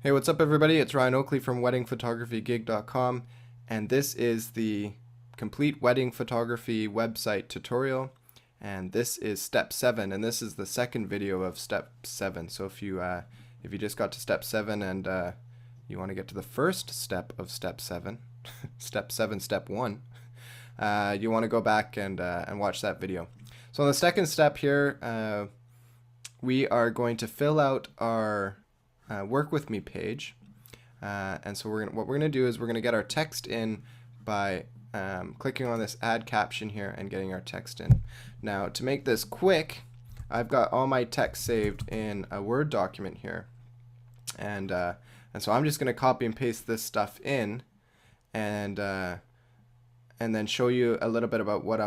Hey, what's up everybody? It's Ryan Oakley from weddingphotographygig.com, and this is the complete wedding photography website tutorial, and this is step 7, and this is the second video of step 7. So if you just got to step 7 and you want to get to the first step of step 7, step 7, step 1, you want to go back and watch that video. So in the second step here, we are going to fill out our work with me page, and so what we're gonna do is we're gonna get our text in by clicking on this add caption here and getting our text in. Now to make this quick, I've got all my text saved in a Word document here, and so I'm just gonna copy and paste this stuff in, and then show you a little bit about what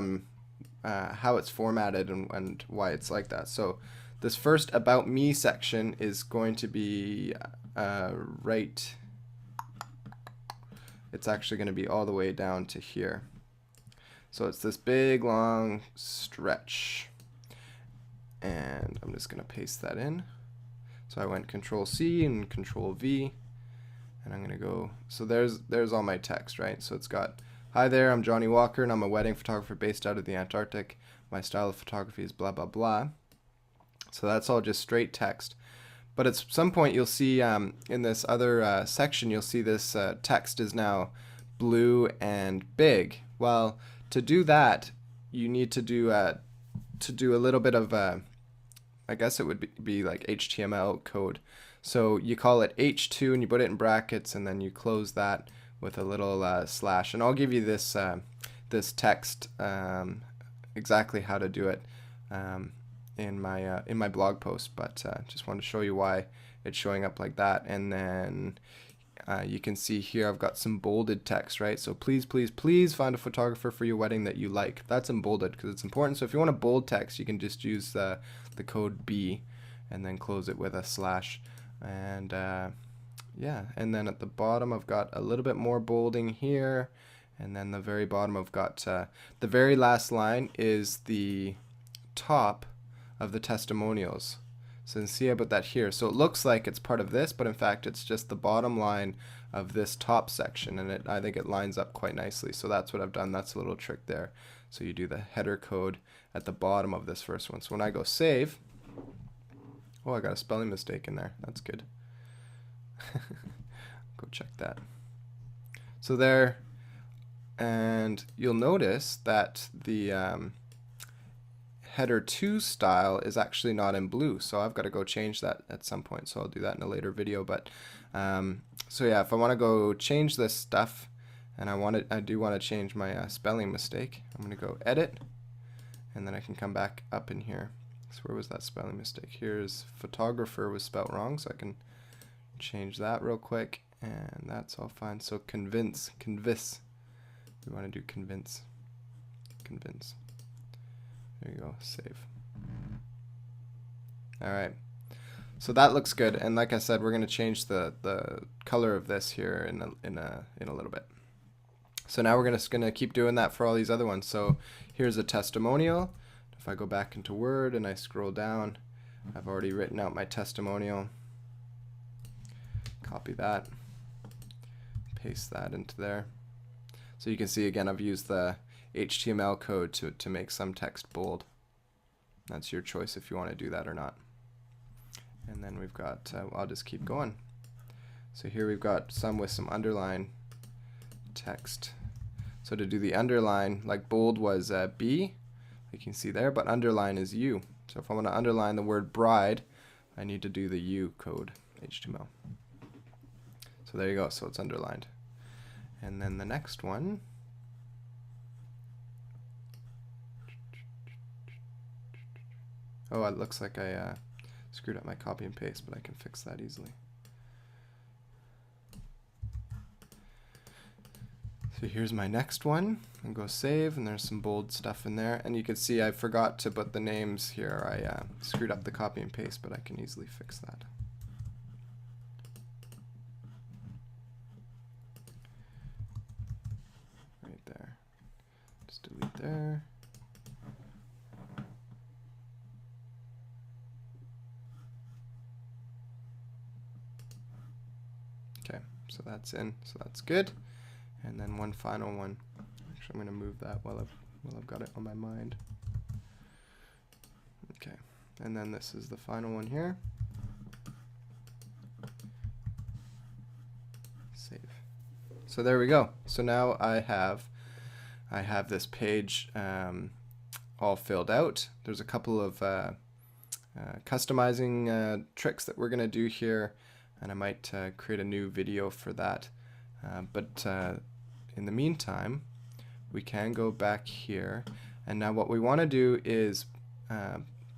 how it's formatted and why it's like that. So this first About Me section is going to be it's actually going to be all the way down to here. So it's this big long stretch, and I'm just going to paste that in. So I went Control C and Control V, and I'm going to go, so there's all my text, right? So it's got, "Hi there, I'm Johnny Walker and I'm a wedding photographer based out of the Antarctic. My style of photography is blah blah blah." So that's all just straight text. But at some point you'll see in this other section, you'll see this text is now blue and big. Well, to do that, you need to do a little bit of I guess it would be like HTML code. So you call it H2 and you put it in brackets, and then you close that with a little slash. And I'll give you this this text exactly how to do it in my blog post, but just want to show you why it's showing up like that. And then you can see here I've got some bolded text, right? So please find a photographer for your wedding that you like. That's in bolded because it's important. So if you want a bold text, you can just use the code B and then close it with a slash. And yeah, and then at the bottom I've got a little bit more bolding here, and then the very bottom I've got the very last line is the top of the testimonials. So you can see about that here. So it looks like it's part of this, but in fact it's just the bottom line of this top section, and I think it lines up quite nicely. So that's what I've done. That's a little trick there. So you do the header code at the bottom of this first one. So when I go save, oh, I got a spelling mistake in there. That's good. Go check that. So there, and you'll notice that the header 2 style is actually not in blue, so I've got to go change that at some point, so I'll do that in a later video. But so yeah, if I want to go change this stuff, and I do want to change my spelling mistake, I'm going to go edit, and then I can come back up in here. So where was that spelling mistake? Here's photographer was spelt wrong, so I can change that real quick, and that's all fine. So convince, we want to do convince. There you go, save. Alright, so that looks good, and like I said, we're going to change the color of this here in a little bit. So now we're just going to keep doing that for all these other ones. So here's a testimonial. If I go back into Word and I scroll down, I've already written out my testimonial. Copy that, paste that into there. So you can see again I've used the HTML code to make some text bold. That's your choice if you want to do that or not. And then we've got, I'll just keep going. So here we've got some with some underline text. So to do the underline, like bold was B, you can see there, but underline is U. So if I want to underline the word bride, I need to do the U code, HTML. So there you go, so it's underlined. And then the next one, oh, it looks like I screwed up my copy and paste, but I can fix that easily. So here's my next one, and go save, and there's some bold stuff in there, and you can see I forgot to put the names here. I screwed up the copy and paste, but I can easily fix that. Right there. Just delete there. So that's in, so that's good. And then one final one. Actually, I'm going to move that while I've got it on my mind. Okay, and then this is the final one here. Save. So there we go. So now I have this page all filled out. There's a couple of customizing tricks that we're going to do here, and I might create a new video for that. But in the meantime, we can go back here, and now what we want to do is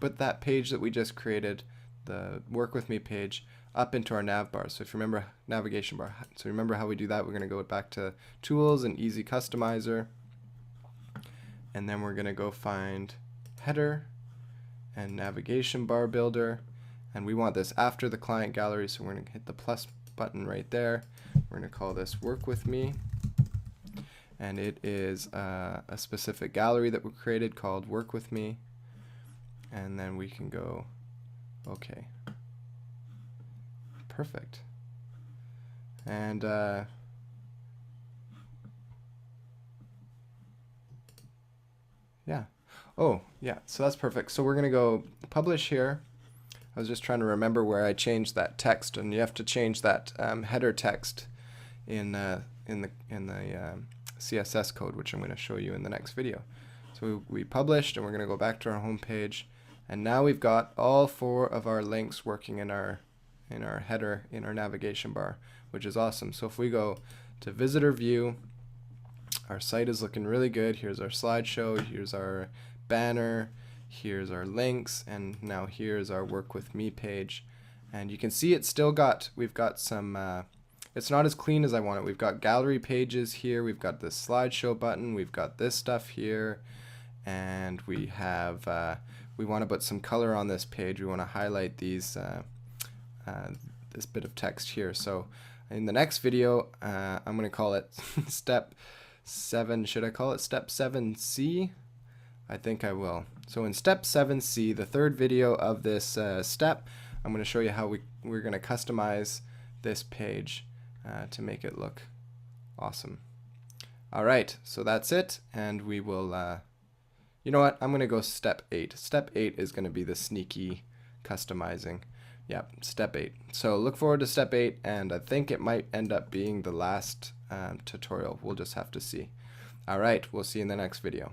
put that page that we just created, the Work With Me page, up into our nav bar. So if you remember navigation bar, so remember how we do that, we're going to go back to Tools and Easy Customizer, and then we're going to go find Header and Navigation Bar Builder, and we want this after the client gallery, so we're going to hit the plus button right there. We're going to call this Work With Me, and it is a specific gallery that we created called Work With Me, and then we can go OK. Perfect. And yeah. Oh, yeah, so that's perfect. So we're going to go publish here. I was just trying to remember where I changed that text, and you have to change that header text in the CSS code, which I'm going to show you in the next video. So we published, and we're going to go back to our home page, and now we've got all 4 of our links working in our header in our navigation bar, which is awesome. So if we go to visitor view, our site is looking really good. Here's our slideshow, here's our banner, here's our links, and now here's our Work With Me page. And you can see it's still got, we've got some, it's not as clean as I want it. We've got gallery pages here, we've got this slideshow button, we've got this stuff here, and we have, we want to put some color on this page. We want to highlight these, this bit of text here. So in the next video, I'm going to call it step 7. Should I call it step 7C? I think I will. So in step 7C, the third video of this step, I'm going to show you how we're going to customize this page to make it look awesome. All right, so that's it, and we will, you know what, I'm going to go step 8. Step 8 is going to be the sneaky customizing. Yep, step 8. So look forward to step 8, and I think it might end up being the last tutorial. We'll just have to see. All right, we'll see you in the next video.